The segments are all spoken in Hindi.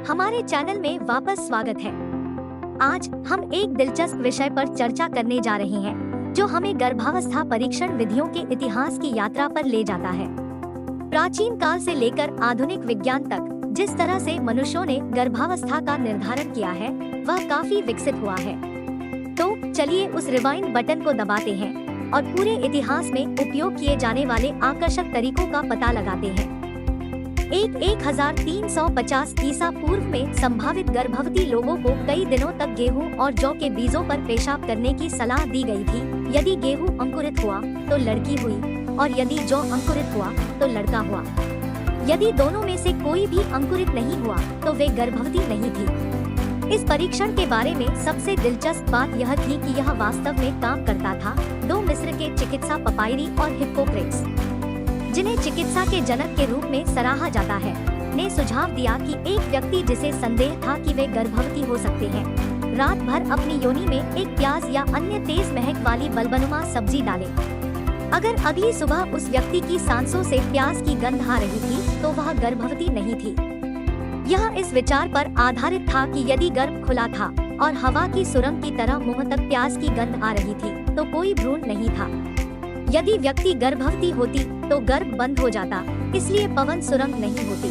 हमारे चैनल में वापस स्वागत है। आज हम एक दिलचस्प विषय पर चर्चा करने जा रहे हैं जो हमें गर्भावस्था परीक्षण विधियों के इतिहास की यात्रा पर ले जाता है। प्राचीन काल से लेकर आधुनिक विज्ञान तक जिस तरह से मनुष्यों ने गर्भावस्था का निर्धारण किया है वह काफी विकसित हुआ है। तो चलिए उस रिवाइंड बटन को दबाते हैं और पूरे इतिहास में उपयोग किए जाने वाले आकर्षक तरीकों का पता लगाते हैं। 1350 ईसा पूर्व में संभावित गर्भवती लोगों को कई दिनों तक गेहूं और जौ के बीजों पर पेशाब करने की सलाह दी गई थी। यदि गेहूं अंकुरित हुआ तो लड़की हुई और यदि जौ अंकुरित हुआ तो लड़का हुआ। यदि दोनों में से कोई भी अंकुरित नहीं हुआ तो वे गर्भवती नहीं थी। इस परीक्षण के बारे में सबसे दिलचस्प बात यह थी कि यह वास्तव में काम करता था। दो मिस्र के चिकित्सा पपायरी और हिप्पोक्रेट्स, जिन्हें चिकित्सा के जनक के रूप में सराहा जाता है, ने सुझाव दिया कि एक व्यक्ति जिसे संदेह था कि वे गर्भवती हो सकते हैं, रात भर अपनी योनि में एक प्याज या अन्य तेज महक वाली बलबनुमा सब्जी डाले। अगर अगली सुबह उस व्यक्ति की सांसों से प्याज की गंध आ रही थी तो वह गर्भवती नहीं थी। यह इस विचार पर आधारित था कि यदि गर्भ खुला था और हवा की सुरंग की तरह मुंह तक प्याज की गंध आ रही थी तो कोई भ्रूण नहीं था। यदि व्यक्ति गर्भवती होती तो गर्भ बंद हो जाता, इसलिए पवन सुरंग नहीं होती।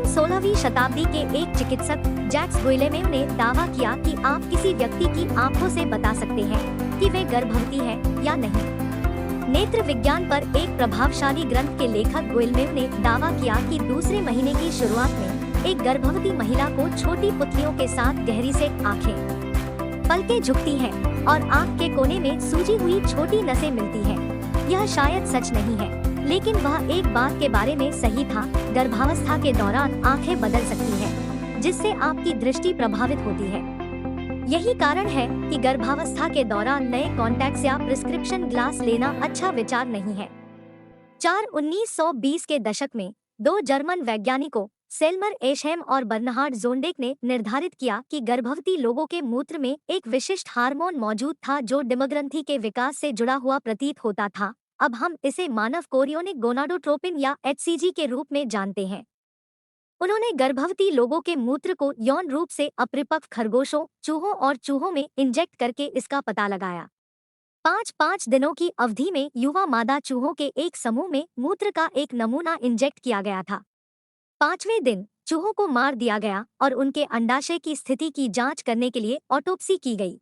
16वीं शताब्दी के एक चिकित्सक जैक्स गुइलेमेव ने दावा किया कि आप किसी व्यक्ति की आंखों से बता सकते हैं कि वे गर्भवती है या नहीं। नेत्र विज्ञान पर एक प्रभावशाली ग्रंथ के लेखक गुइलेमेव ने दावा किया कि दूसरे महीने की शुरुआत में एक गर्भवती महिला को छोटी पुतलियों के साथ गहरी से आंखें, पलकें झुकती हैं और आँख के कोने में सूजी हुई छोटी नसें मिलती हैं। यह शायद सच नहीं है, लेकिन वह एक बात के बारे में सही था, गर्भावस्था के दौरान आँखें बदल सकती हैं, जिससे आपकी दृष्टि प्रभावित होती है। यही कारण है कि गर्भावस्था के दौरान नए कॉन्टैक्ट्स या प्रिस्क्रिप्शन ग्लास लेना अच्छा विचार नहीं है। 1920 के दशक में दो जर्मन वैज्ञानिकों सेल्मर एशहेम और बर्नहार्ड जोंडेक ने निर्धारित किया कि गर्भवती लोगों के मूत्र में एक विशिष्ट हार्मोन मौजूद था जो डिम्बग्रंथि के विकास से जुड़ा हुआ प्रतीत होता था। अब हम इसे मानव कोरियोनिक गोनाडोट्रोपिन या HCG के रूप में जानते हैं। उन्होंने गर्भवती लोगों के मूत्र को यौन रूप से अपरिपक्व खरगोशों, चूहों और चूहों में इंजेक्ट करके इसका पता लगाया। 5 दिनों की अवधि में युवा मादा चूहों के एक समूह में मूत्र का एक नमूना इंजेक्ट किया गया था। 5वें दिन चूहों को मार दिया गया और उनके अंडाशय की स्थिति की जांच करने के लिए ऑटोप्सी की गई।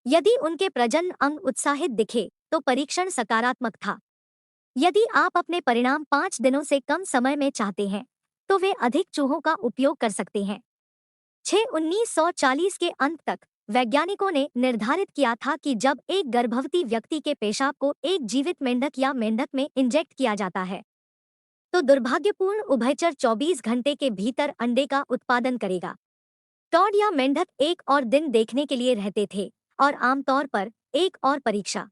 यदि उनके प्रजनन अंग उत्साहित दिखे तो परीक्षण सकारात्मक था। यदि आप अपने परिणाम 5 दिनों से कम समय में चाहते हैं तो वे अधिक चूहों का उपयोग कर सकते हैं। 1940 के अंत तक वैज्ञानिकों ने निर्धारित किया था कि जब एक गर्भवती व्यक्ति के पेशाब को एक जीवित मेंढक या मेंढक में इंजेक्ट किया जाता है तो दुर्भाग्यपूर्ण उभयचर 24 घंटे के भीतर अंडे का उत्पादन करेगा। टॉड या मेंढक एक और दिन देखने के लिए रहते थे और आमतौर पर एक और परीक्षा